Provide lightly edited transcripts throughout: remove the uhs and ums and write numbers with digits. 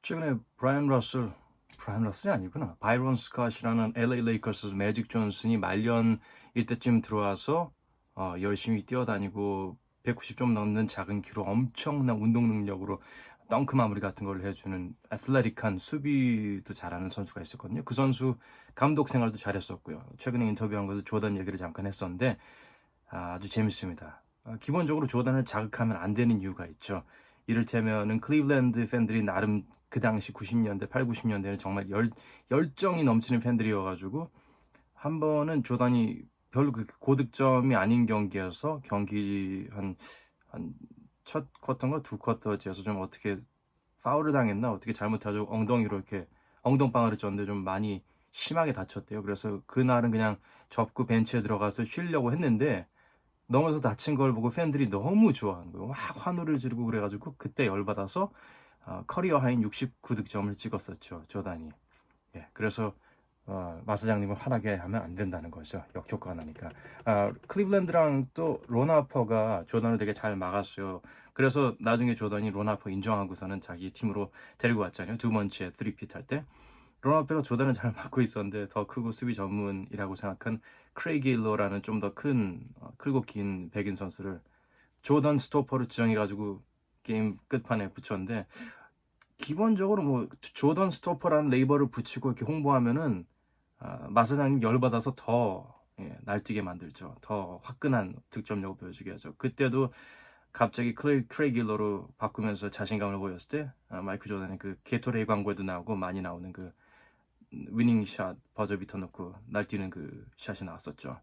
최근에 브라이언 러셀이 아니구나. 바이런 스캇이라는 LA 레이커스 매직 존슨이 말년일 때쯤 들어와서 열심히 뛰어다니고 190 좀 넘는 작은 키로 엄청난 운동 능력으로 덩크 마무리 같은 걸 해주는 애틀레틱한 수비도 잘하는 선수가 있었거든요. 그 선수 감독 생활도 잘했었고요. 최근에 인터뷰한 것도 조던 얘기를 잠깐 했었는데 아주 재밌습니다. 기본적으로 조던을 자극하면 안 되는 이유가 있죠. 이를테면은 클리블랜드 팬들이 나름 그 당시 90년대, 8, 90년대는 정말 열정이 넘치는 팬들이어가지고 한 번은 조던이 별로 그 고득점이 아닌 경기여서 경기 한 첫 쿼터인가 두 쿼터째여서 좀 어떻게 파울을 당했나 어떻게 잘못해가지고 엉덩이로 이렇게 엉덩방아를 쪘는데 좀 많이 심하게 다쳤대요. 그래서 그날은 그냥 접고 벤치에 들어가서 쉬려고 했는데 넘어서 다친 걸 보고 팬들이 너무 좋아하는 거예요. 막 환호를 지르고 그래가지고 그때 열받아서 커리어 하인 69득점을 찍었었죠. 조단이. 예, 그래서 마사장님을 화나게 하면 안 된다는 거죠. 역효과 하나니까. 클리블랜드랑 또 론 하퍼가 조던을 되게 잘 막았어요. 그래서 나중에 조던이 론 하퍼 인정하고서는 자기 팀으로 데리고 왔잖아요. 두 번째 3핏 할 때. 로나우드가 조단을 잘 막고 있었는데 더 크고 수비 전문이라고 생각한 크레이기 일러라는 좀 더 큰 크고 긴 백인 선수를 조던 스토퍼로 지정해가지고 게임 끝판에 붙였는데 기본적으로 뭐 조던 스토퍼라는 레이버를 붙이고 이렇게 홍보하면은 마사장님 열받아서 더 날뛰게 만들죠. 더 화끈한 득점력을 보여주게 하죠. 그때도 갑자기 크레이기 일러로 바꾸면서 자신감을 보였을 때 마이클 조던의 그 게토레이 광고에도 나오고 많이 나오는 그 위닝 샷 버저 비터 넣고 날뛰는 그 샷이 나왔었죠.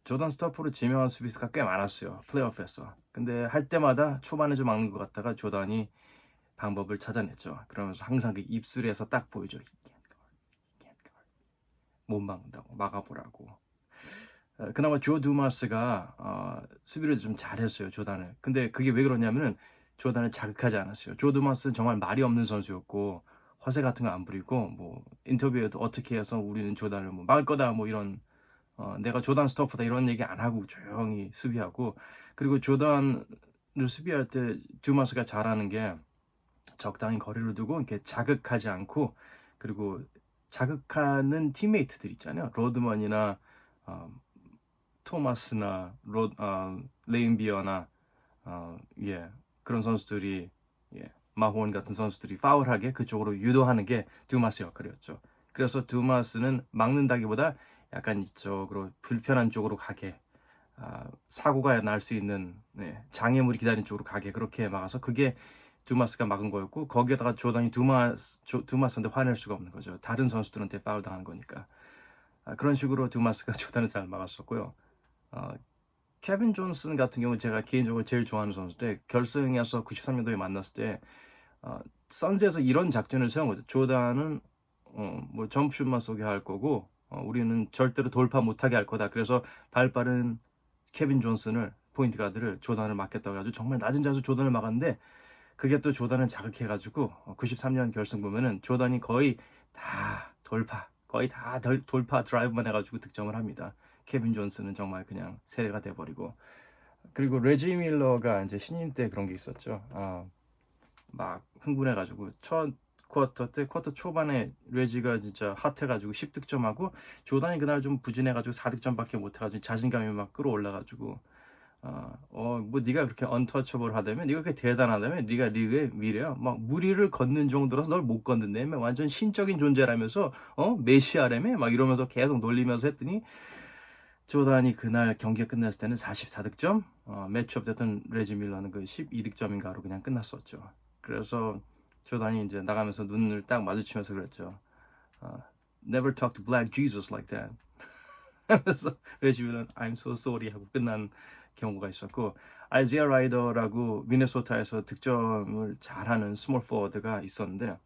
조던 스토퍼로 지명한 수비수가 꽤 많았어요. 플레이오프에서. 근데 할 때마다 초반에 좀 막는 것 같다가 조던이 방법을 찾아냈죠. 그러면서 항상 그 입술에서 딱 보이죠. 못 막는다고 막아보라고. 그나마 조 두마스가 수비를 좀 잘했어요. 조단을. 근데 그게 왜 그러냐면은 조단을 자극하지 않았어요. 조 두마스는 정말 말이 없는 선수였고 허세 같은 거 안 부리고 뭐 인터뷰에도 어떻게 해서 우리는 조단을 뭐 막을 거다 뭐 이런 내가 조단 스토퍼다 이런 얘기 안 하고 조용히 수비하고 그리고 조단을 수비할 때 두마스가 잘하는 게 적당히 거리를 두고 이렇게 자극하지 않고 그리고 자극하는 팀메이트들 있잖아요. 로드먼이나 어, 토마스나 레인비어나 예 그런 선수들이 마호원 같은 선수들이 파울하게 그쪽으로 유도하는 게 두마스 역할이었죠. 그래서 두마스는 막는다기보다 약간 이쪽으로 불편한 쪽으로 가게 사고가 날 수 있는 장애물이 기다리는 쪽으로 가게 그렇게 막아서 그게 두마스가 막은 거였고 거기에다가 조던이 두마스한테 화낼 수가 없는 거죠. 다른 선수들한테 파울 당한 거니까 그런 식으로 두마스가 조던을 잘 막았었고요. 어, 케빈 존슨 같은 경우 제가 개인적으로 제일 좋아하는 선수인데 결승에서 93년도에 만났을 때 선즈에서 이런 작전을 세운 거죠. 조던은 뭐 점프슛만 쏘게 할 거고 우리는 절대로 돌파 못하게 할 거다. 그래서 발 빠른 케빈 존슨을 포인트 가드를 조던을 막겠다고 해가지고 정말 낮은 자세 조던을 막았는데 그게 또 조던을 자극해가지고 93년 결승 보면은 조던이 거의 다 돌파 거의 다 돌파 드라이브만 해가지고 득점을 합니다. 케빈 존슨은 정말 그냥 세례가 돼버리고 그리고 레지 밀러가 이제 신인 때 그런 게 있었죠. 막 흥분해가지고 첫 쿼터 때 쿼터 초반에 레지가 진짜 핫해가지고 10득점하고 조던이 그날 좀 부진해가지고 4득점밖에 못해가지고 자신감이 막 끌어올라가지고 뭐 네가 그렇게 언터처블 하다면 네가 그렇게 대단하다면 네가 리그의 미래야 막 무리를 걷는 정도라서 널 못 걷는다며 완전 신적인 존재라면서 메시아라며 막 이러면서 계속 놀리면서 했더니 조단이 그날 경기가 끝났을 때는 44득점 매치업 됐던 레지 밀러는 그 12득점인가로 그냥 끝났었죠. 그래서 조단이 이제 나가면서 눈을 딱 마주치면서 그랬죠. 어, Never talk to Black Jesus like that. 그래서 레지 밀러는 I'm so sorry 하고 끝난 경우가 있었고 아이지아 라이더라고 미네소타에서 득점을 잘하는 스몰 포워드가 있었는데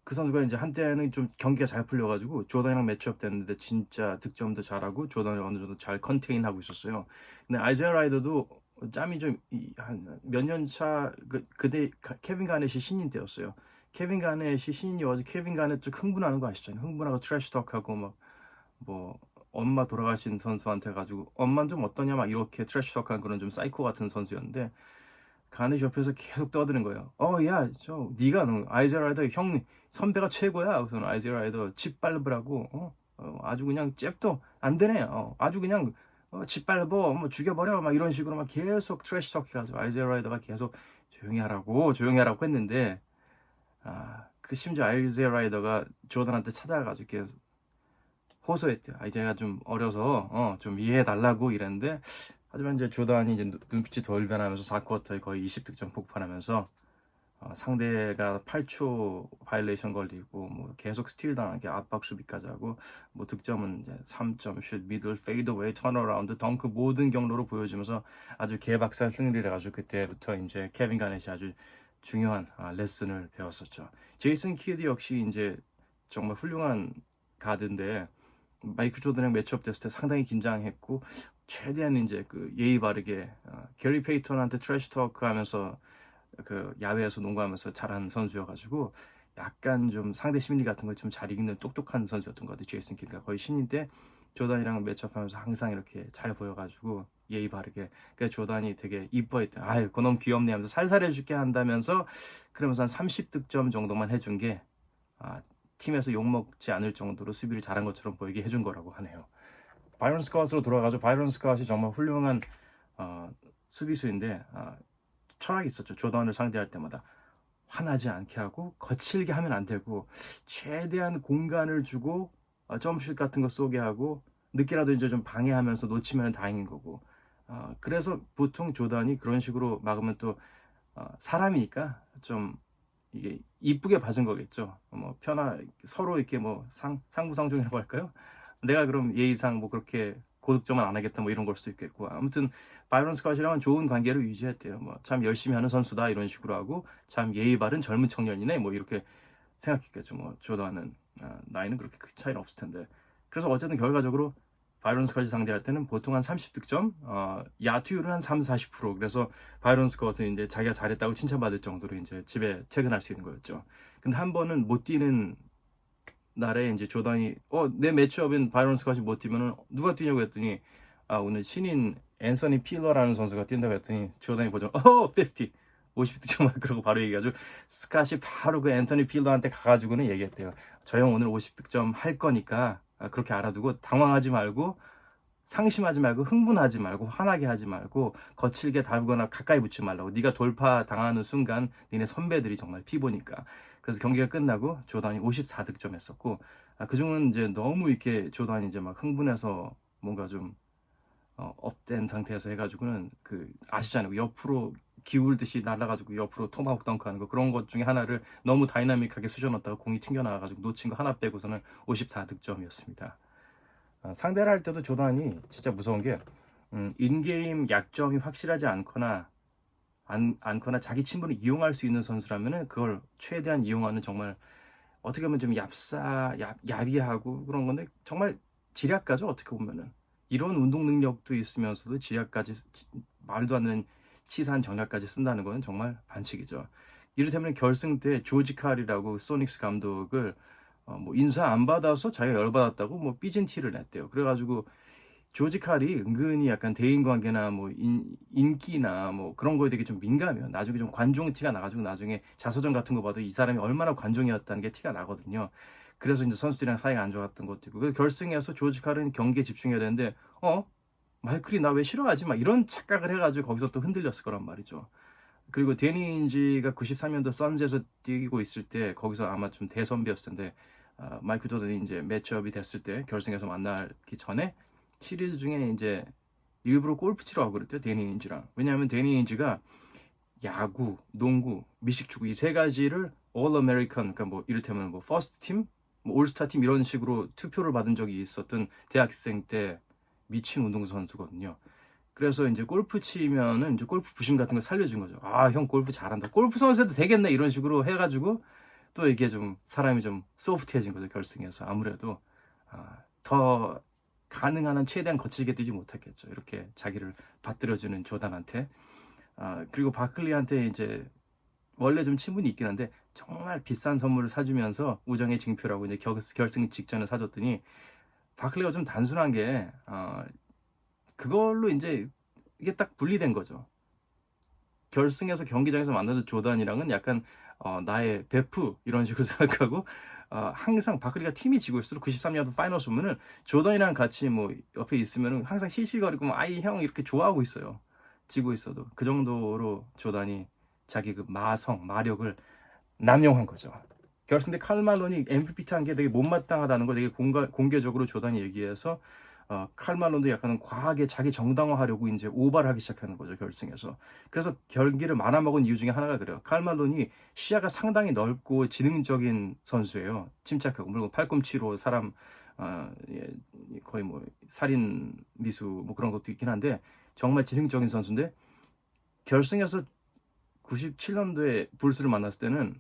그 선수가 이제 한때는 좀 경기가 잘 풀려가지고 조던이랑 매치업 됐는데 진짜 득점도 잘하고 조던을 어느 정도 잘 컨테인하고 있었어요. 근데 아이지아 라이더도 짬이 좀 한 몇 년 차 그때 케빈 가넷이 신인 때였어요. 케빈 가넷이 신인이어서 케빈 가넷 좀 흥분하는 거 아시잖아요. 흥분하고 트래시 톡하고 막 뭐 엄마 돌아가신 선수한테 가지고 엄마는 좀 어떠냐 막 이렇게 트래시 톡한 그런 좀 사이코 같은 선수였는데 가넷이 옆에서 계속 떠드는 거예요. 야, 네가 아이제 라이더 형 선배가 최고야. 우선 아이제 라이더 짓밟으라고. 아주 그냥 잽도 안 되네. 아주 그냥 짓밟어, 뭐 죽여버려, 막 이런 식으로 막 계속 트래시 터키가지고 아이제 라이더가 계속 조용히 하라고 했는데, 그 심지어 아이제 라이더가 조던한테 찾아가지고 계속 호소했대요. 제가 좀 어려서 좀 이해해 달라고 이랬는데, 하지만 이제 조던이 이제 눈빛이 덜 변하면서 4쿼터에 거의 20득점 폭발하면서 상대가 8초 바이올레이션 걸리고 뭐 계속 스틸 당하게 압박 수비까지 하고 뭐 득점은 이제 3점, 슛, 미들, 페이드웨이, 턴어라운드, 덩크 모든 경로로 보여주면서 아주 개박살 승리를 해가지고 그때부터 이제 케빈 가넷이 아주 중요한 레슨을 배웠었죠. 제이슨 키드 역시 이제 정말 훌륭한 가드인데 마이클 조던이랑 매치업 됐을 때 상당히 긴장했고 최대한 이제 그 예의 바르게 게리 페이턴한테 트래시 토크 하면서 그 야외에서 농구하면서 잘하는 선수여가지고 약간 좀 상대 심리 같은 걸 좀 잘 읽는 똑똑한 선수였던 것 같아요. 제이슨 키드가 거의 신인 때 조던이랑 매치업하면서 항상 이렇게 잘 보여가지고 예의 바르게 그래서 조던이 되게 이뻐했대. 아유 그놈 귀엽네 하면서 살살 해줄게 한다면서 그러면서 한 30득점 정도만 해준 게 팀에서 욕먹지 않을 정도로 수비를 잘한 것처럼 보이게 해준 거라고 하네요. 바이런 스캇으로 돌아가죠. 바이런 스캇이 정말 훌륭한 수비수인데 철학이 있었죠. 조던을 상대할 때마다 화나지 않게 하고 거칠게 하면 안 되고 최대한 공간을 주고 점슛 같은 거 쏘게 하고 늦게라도 이제 좀 방해하면서 놓치면 다행인 거고 그래서 보통 조던이 그런 식으로 막으면 또 사람이니까 좀 이게 이쁘게 봐준 거겠죠. 뭐 서로 이렇게 뭐 상부상종이라고 할까요? 내가 그럼 예의상 뭐 그렇게 고득점은 안 하겠다 뭐 이런 걸 수도 있겠고 아무튼 바이런 스캇이랑은 좋은 관계를 유지했대요. 뭐 참 열심히 하는 선수다 이런 식으로 하고 참 예의 바른 젊은 청년이네 뭐 이렇게 생각했겠죠. 뭐 조던은 나이는 그렇게 큰 차이는 없을 텐데 그래서 어쨌든 결과적으로 바이런 스캇이 상대할 때는 보통 한 30득점, 야투율은 한 3, 40%. 그래서 바이런 스캇은 이제 자기가 잘했다고 칭찬받을 정도로 이제 집에 퇴근할 수 있는 거였죠. 근데 한 번은 못 뛰는 날에 이제 조던이 내 매치업인 바이런 스캇이 못 뛰면은 누가 뛰냐고 했더니 오늘 신인 앤서니 필러라는 선수가 뛴다고 했더니 조던이 보죠. 50득점을 그러고 바로 얘기하죠. 스캇이 바로 그 앤서니 필러한테 가가지고는 얘기했대요. 저 형 오늘 50득점 할 거니까 그렇게 알아두고 당황하지 말고 상심하지 말고 흥분하지 말고 화나게 하지 말고 거칠게 다루거나 가까이 붙지 말라고. 네가 돌파 당하는 순간 니네 선배들이 정말 피보니까. 그래서 경기가 끝나고 조던이 54득점 했었고 그중은 이제 너무 이렇게 조던이 이제 막 흥분해서 뭔가 좀 업된 상태에서 해가지고는 그 아시잖아요. 옆으로 기울듯이 날아가지고 옆으로 토마호크 덩크하는 거 그런 것 중에 하나를 너무 다이나믹하게 쑤셔넣었다가 공이 튕겨나와가지고 놓친 거 하나 빼고서는 54득점이었습니다. 상대를 할 때도 조던이 진짜 무서운 게 인게임 약점이 확실하지 않거나 자기 친분을 이용할 수 있는 선수라면은 그걸 최대한 이용하는 정말 어떻게 보면 좀 야비하고 그런 건데 정말 지략가죠. 어떻게 보면은 이런 운동 능력도 있으면서도 지략까지 말도 안 되는 치사한 전략까지 쓴다는 건 정말 반칙이죠. 이를테면 결승 때 조지 칼이라고 소닉스 감독을 뭐 인사 안 받아서 자기가 열받았다고 뭐 삐진 티를 냈대요. 그래가지고 조지 칼이 은근히 약간 대인관계나 뭐 인기나 뭐 그런 거에 되게 좀 민감해요. 나중에 좀 관종 티가 나가지고 나중에 자서전 같은 거 봐도 이 사람이 얼마나 관종이었다는 게 티가 나거든요. 그래서 이제 선수들이랑 사이가 안 좋았던 것도 있고 그래서 결승에서 조지 칼은 경기에 집중해야 되는데 마이클이 나 왜 싫어하지? 막 이런 착각을 해가지고 거기서 또 흔들렸을 거란 말이죠. 그리고 데니 인지가 93년도 선즈에서 뛰고 있을 때 거기서 아마 좀 대선배였을 텐데 마이클 조던이 이제 매치업이 됐을 때 결승에서 만나기 전에 시리즈 중에 이제 일부러 골프 치러 가고 그랬대요. 데니 인지랑. 왜냐하면 데니 인지가 야구, 농구, 미식축구 이 세 가지를 올 아메리칸 그러니까 뭐 이를테면 뭐 퍼스트 팀, 뭐 올스타 팀 이런 식으로 투표를 받은 적이 있었던 대학생 때 미친 운동선수거든요. 그래서 이제 골프 치면은 이제 골프 부심 같은 거 살려준 거죠. 형 골프 잘한다. 골프 선수도 되겠네. 이런 식으로 해가지고 또 이게 좀 사람이 좀 소프트해진 거죠. 결승에서. 아무래도 더 가능한 한 최대한 거칠게 뛰지 못했겠죠. 이렇게 자기를 받들어주는 조던한테. 그리고 바클리한테 이제 원래 좀 친분이 있긴 한데 정말 비싼 선물을 사주면서 우정의 징표라고 이제 결승 직전에 사줬더니 바클리가 좀 단순한 게 그걸로 이제 이게 딱 분리된 거죠. 결승에서 경기장에서 만나던 조던이랑은 약간 나의 베프 이런 식으로 생각하고 항상 바클리가 팀이 지고 있을수록 93년도 파이널스 보면은 조던이랑 같이 뭐 옆에 있으면은 항상 실실거리고 뭐 아이 형 이렇게 좋아하고 있어요. 지고 있어도 그 정도로 조던이 자기 그 마력을 남용한 거죠. 결승 때 칼 말론이 MVP 탄 게 되게 못마땅하다는 걸 되게 공개적으로 조던이 얘기해서 칼 말론도 약간 과하게 자기 정당화하려고 이제 오바를 하기 시작하는 거죠, 결승에서. 그래서 경기를 말아먹은 이유 중에 하나가 그래요. 칼 말론이 시야가 상당히 넓고 지능적인 선수예요. 침착하고 물론 팔꿈치로 사람 예, 거의 뭐 살인 미수 뭐 그런 것도 있긴 한데 정말 지능적인 선수인데 결승에서 97년도에 불스를 만났을 때는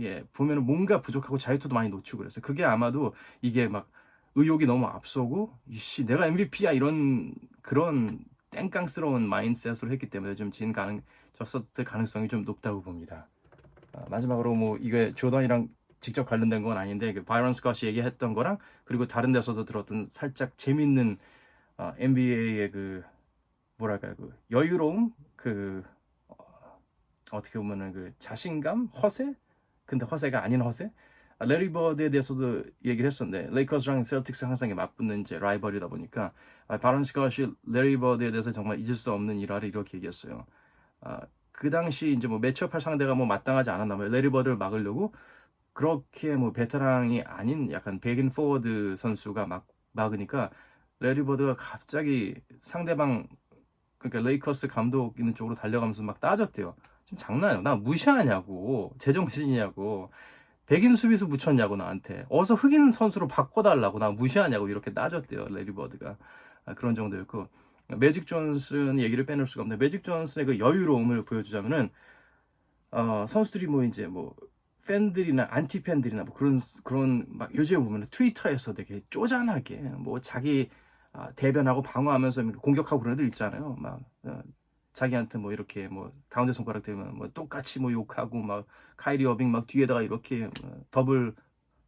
예, 보면은 뭔가 부족하고 자유투도 많이 놓치고 그랬어요. 그게 아마도 이게 막 의욕이 너무 앞서고 이씨 내가 MVP야 이런 그런 땡깡스러운 마인드셋으로 했기 때문에 좀 졌었을 가능성이 좀 높다고 봅니다. 마지막으로 뭐 이게 조던이랑 직접 관련된 건 아닌데 그 바이런 스콧이 얘기했던 거랑 그리고 다른 데서도 들었던 살짝 재밌는 NBA의 그 뭐랄까요 그 여유로움 그 어떻게 보면은 그 자신감 허세 근데 허세가 아닌 허세 레리 버드에 대해서도 얘기를 했었는데 레이커스랑 셀틱스 항상 맞붙는 이제 라이벌이다 보니까 바런 스콧이 레리 버드에 대해서 정말 잊을 수 없는 일화를 이렇게 얘기했어요. 그 당시 이제 뭐 매치업할 상대가 뭐 마땅하지 않았나 봐요. 레리 버드를 막으려고 그렇게 뭐 베테랑이 아닌 약간 백인 포워드 선수가 막으니까 레리 버드가 갑자기 상대방 그러니까 레이커스 감독 있는 쪽으로 달려가면서 막 따졌대요. 지금 장난이야. 나 무시하냐고. 제정신이냐고. 백인 수비수 붙였냐고 나한테. 어서 흑인 선수로 바꿔달라고. 나 무시하냐고 이렇게 따졌대요. 레리 버드가. 그런 정도였고. 매직 존슨 얘기를 빼놓을 수가 없는데 매직 존슨의 그 여유로움을 보여주자면은 선수들이 뭐 이제 뭐 팬들이나 안티 팬들이나 뭐 그런 막 요즘에 보면 트위터에서 되게 쪼잔하게 뭐 자기 대변하고 방어하면서 공격하고 그런 애들 있잖아요. 막 자기한테 뭐 이렇게 뭐 가운데 손가락 대면 뭐 똑같이 뭐 욕하고 막 카이리 어빙 막 뒤에다가 이렇게 더블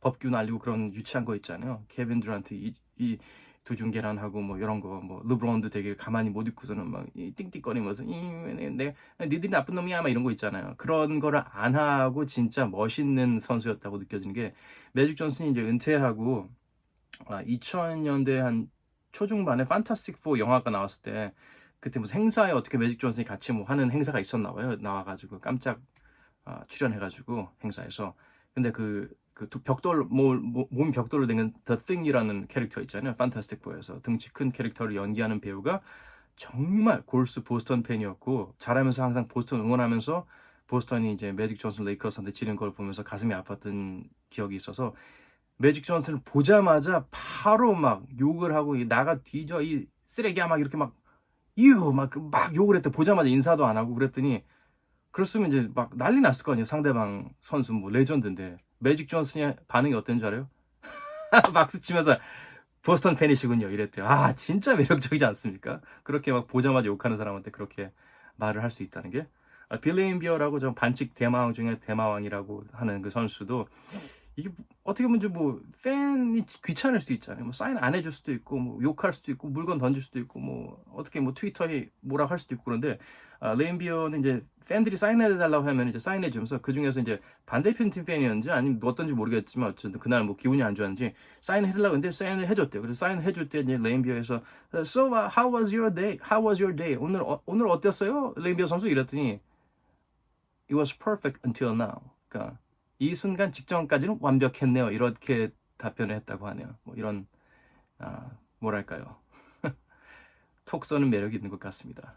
법규 날리고 그런 유치한 거 있잖아요. 케빈 듀란트 이 두중계란하고 뭐 이런 거 뭐 르브론도 되게 가만히 못 있고서는 막 띵띵거리면서 내 니들이 나쁜 놈이야 막 이런 거 있잖아요. 그런 거를 안 하고 진짜 멋있는 선수였다고 느껴지는 게 매직 존슨이 이제 은퇴하고 2000년대 한 초중반에 판타스틱 4 영화가 나왔을 때 그때 무슨 행사에 어떻게 매직 존슨이 같이 뭐 하는 행사가 있었나 봐요. 나와가지고 깜짝 출연해가지고 행사에서 근데 두 벽돌 몸 벽돌로 된 The Thing이라는 캐릭터 있잖아요. 판타스틱 4에서 등치 큰 캐릭터를 연기하는 배우가 정말 골수 보스턴 팬이었고 잘하면서 항상 보스턴 응원하면서 보스턴이 이제 매직 존슨 레이커스한테 지는 걸 보면서 가슴이 아팠던 기억이 있어서 매직 존슨을 보자마자 바로 막 욕을 하고 나가 뒤져 이 쓰레기야 막 이렇게 막 막 욕을 했대. 보자마자 인사도 안 하고 그랬더니 그랬으면 이제 막 난리 났을 거 아니에요. 상대방 선수 뭐 레전드인데 매직 존슨의 반응이 어땠는 줄 알아요? 박수 치면서 보스턴 팬이시군요 이랬대요. 진짜 매력적이지 않습니까? 그렇게 막 보자마자 욕하는 사람한테 그렇게 말을 할 수 있다는 게 빌리 인비어라고 좀 반칙 대마왕 중에 대마왕이라고 하는 그 선수도 이게 어떻게 보면 뭐 팬이 귀찮을 수 있잖아요. 뭐 사인 안 해줄 수도 있고 뭐 욕할 수도 있고 물건 던질 수도 있고 뭐 어떻게 뭐 트위터에 뭐라 할 수도 있고 그런데 레인비어는 이제 팬들이 사인해달라고 하면 이제 사인해주면서 그 중에서 이제 반대편 팀 팬이었는지 아니면 어떤지 모르겠지만 어쨌든 그날 뭐 기분이 안 좋았는지 사인해달라고 했는데 사인을 해줬대요. 그래서 사인을 해줄 때 이제 레인비어에서 So how was your day? How was your day? 오늘 어땠어요? 레인비어 선수 이랬더니 It was perfect until now. 그러니까 이 순간 직전까지는 완벽했네요. 이렇게 답변을 했다고 하네요. 뭐 이런 뭐랄까요. 톡 쏘는 매력이 있는 것 같습니다.